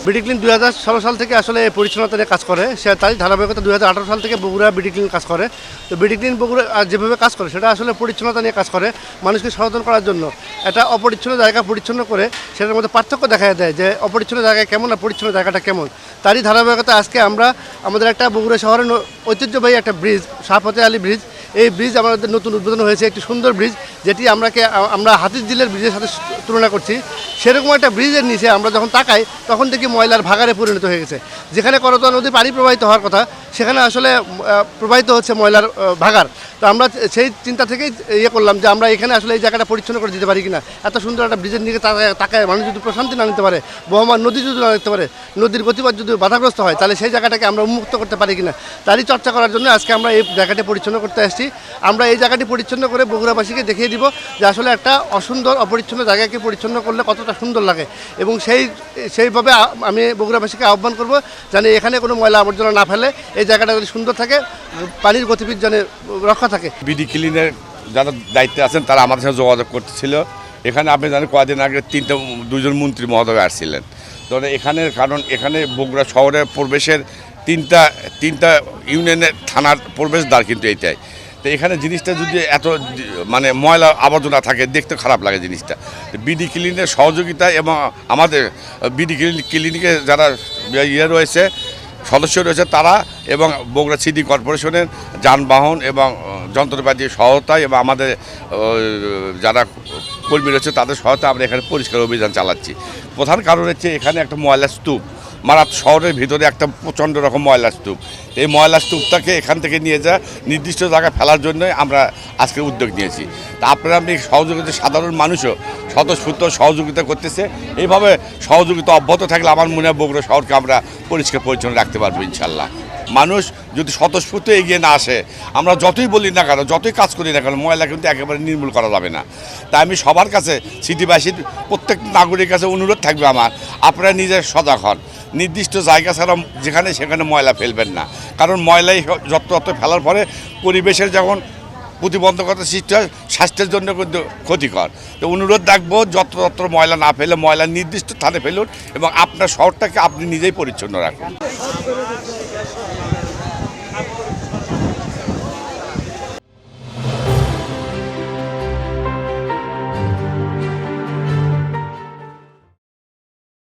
BD clean 2016 সাল থেকে আসলে পরিচ্ছন্নতা নিয়ে কাজ করে, সে তারই ধারাবাহিকতা 2018 সাল থেকে বগুড়া বিডি ক্লিন কাজ করে। তো বিডি ক্লিন বগুড়া যেভাবে কাজ করে সেটা আসলে পরিচ্ছন্নতা নিয়ে কাজ করে, মানুষকে সচেতন করার জন্য। একটা অপরিচ্ছন্ন জায়গা পরিচ্ছন্ন করে সেটার মধ্যে পার্থক্য দেখা দেয় যে অপরিচ্ছন্ন জায়গায় কেমন আর পরিচ্ছন্ন জায়গাটা কেমন। তারই ধারাবাহিকতা আজকে আমরা আমাদের একটা বগুড়া শহরের ঐতিহ্যবাহী একটা ব্রিজ, শাহ ফতেহ আলী ব্রিজ, এই ব্রিজ আমাদের নতুন উদ্বোধন হয়েছে, একটি সুন্দর ব্রিজ যেটি আমরা হাতিরঝিলের ব্রিজের সাথে তুলনা করছি। সেরকম একটা ব্রিজের নিচে আমরা যখন তাকাই তখন দেখি ময়লার ভাগাড়ে পরিণত হয়ে গেছে। যেখানে করতোয়া নদী পানি প্রবাহিত হওয়ার কথা সেখানে আসলে প্রবাহিত হচ্ছে ময়লার ভাগাড়। তো আমরা সেই চিন্তা থেকেই করলাম যে আমরা এখানে আসলে এই জায়গাটা পরিচ্ছন্ন করে দিতে পারি কিনা। এত সুন্দর একটা ব্রিজের দিকে তাকায় মানুষ যদি প্রশান্তি না নিতে পারে, বহমান নদী যদি না নিতে পারে, নদীর গতিপথ যদি বাধাগ্রস্ত হয়, তাহলে সেই জায়গাটাকে আমরা উন্মুক্ত করতে পারি কিনা তারই চর্চা করার জন্য আজকে আমরা এই জায়গাটি পরিচ্ছন্ন করতে আসছি। আমরা এই জায়গাটি পরিচ্ছন্ন করে বগুড়াবাসীকে দেখিয়ে দিব যে আসলে একটা অসুন্দর অপরিচ্ছন্ন জায়গাকে পরিচ্ছন্ন করলে কতটা সুন্দর লাগে। এবং সেইভাবে আমি বগুড়াবাসীকে আহ্বান করব যেন এখানে কোনো ময়লা আবর্জনা না ফেলে, এই জায়গাটা যদি সুন্দর থাকে, পানির গতিবিধি যেন রক্ষা থাকে। বিডি ক্লিনের যারা দায়িত্বে আছেন তারা আমাদের সাথে যোগাযোগ করতেছিল। এখানে আপনি জানেন কয়েকদিন আগে দুজন মন্ত্রী মহোদয় আসছিলেন। তো এখানে বগুড়া শহরের প্রবেশের তিনটা ইউনিয়নের থানার প্রবেশদ্বার কিন্তু এইটাই। তো এখানে জিনিসটা যদি এত মানে ময়লা আবর্জনা থাকে দেখতে খারাপ লাগে জিনিসটা। বিডি ক্লিনের সহযোগিতা এবং আমাদের বিডি ক্লিনিকে যারা রয়েছে সদস্য রয়েছে তারা এবং বগুড়া সিটি কর্পোরেশনের যানবাহন এবং যন্ত্রপাতির সহায়তায় এবং আমাদের যারা কর্মী রয়েছে তাদের সহায়তায় আমরা এখানে পরিষ্কার অভিযান চালাচ্ছি। প্রধান কারণ হচ্ছে এখানে একটা ময়লা স্তূপ, শহরের ভিতরে একটা প্রচণ্ড রকম ময়লা স্তূপ। এই ময়লা স্তূপটাকে এখান থেকে নিয়ে যা নির্দিষ্ট জায়গায় ফেলার জন্যই আমরা আজকে উদ্যোগ নিয়েছি। তা আপনারা আমি সহযোগিতা সাধারণ মানুষও স্বতঃস্ফূর্ত সহযোগিতা করতেছে। এইভাবে সহযোগিতা অব্যাহত থাকলে আমার মনে হয় বগুড়া শহরকে আমরা পরিষ্কার পরিচ্ছন্ন রাখতে পারবো ইনশাল্লাহ। মানুষ যদি স্বতঃস্ফূর্ত এগিয়ে না আসে, আমরা যতই বলি না কেন, যতই কাজ করি না কেন, ময়লা কিন্তু একেবারে নির্মূল করা যাবে না। তাই আমি সবার কাছে, সিটিবাসীর প্রত্যেক নাগরিকের কাছে অনুরোধ থাকবে আমার, আপনারা নিজের সজাগ হন। নির্দিষ্ট জায়গা ছাড়া যেখানে সেখানে ময়লা ফেলবেন না, কারণ ময়লাই যত্র ফেলার পরে পরিবেশের যখন প্রতিবন্ধকতা সৃষ্টি হয়, স্বাস্থ্যের জন্য কিন্তু ক্ষতিকর। তো অনুরোধ রাখবো যত্র ময়লা না ফেলে ময়লা নির্দিষ্ট স্থানে ফেলুন এবং আপনার শহরটাকে আপনি নিজেই পরিচ্ছন্ন রাখুন।